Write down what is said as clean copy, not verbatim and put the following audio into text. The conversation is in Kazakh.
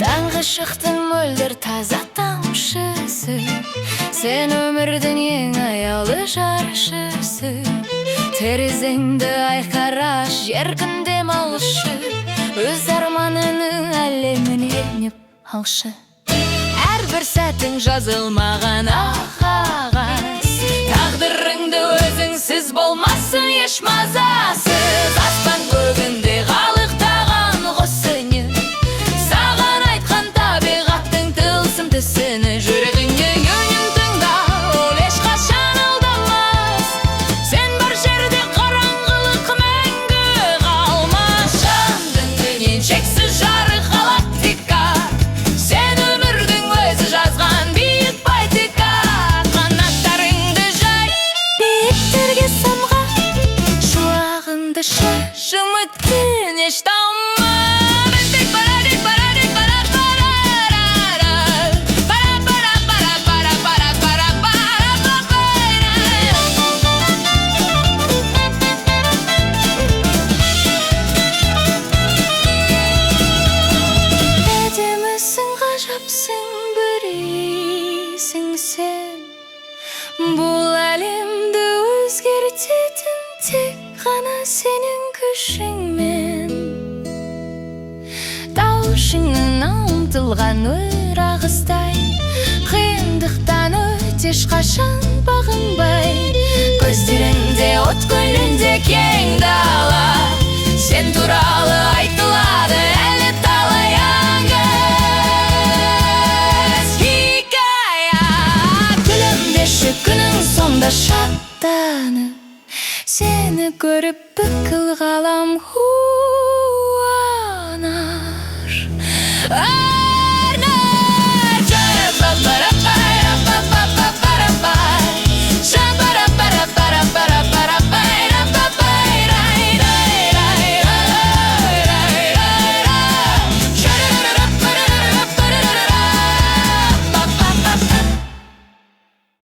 Таңғы шықтың мөлдір таза тамшысы, сен өмірдің ең аялы жаршысы. Терезеңді айқара еркін демалшы, өз арманының әлеміне еніп алшы. Әрбір сәтің жазылмаған ақ қағаз, тағдырыңды өзіңсіз болмасын еш мазасыз. Аспан көгінде қалықтаған құсыны, саған айтқан табиғаттың тылсым тісіні. Жүрегіңе үнін тыңда, ол ешқашан алдамас. Сен бар жерде қараңғылық мәңгі қалмас. Жан дүниеден шексіз жарық галактика, сен өмірдің өзі жазған биік поэтика. Қанаттарыңды жай, биіктерге самға, шуағыңды шаш, үміттен еш талма. Сен бұл әлемді өзгертетін тек қана сенің күшіңмен. Таушыңнан ұмтылған өр ағыстай, қиындықтан өте ешқашан бағынбай. Көздеріңде от, көңілінде кең дала, сен туралы айтылады әлі талай аңыз. Күнің сонда шаттанып, сені көріп бүкіл ғалам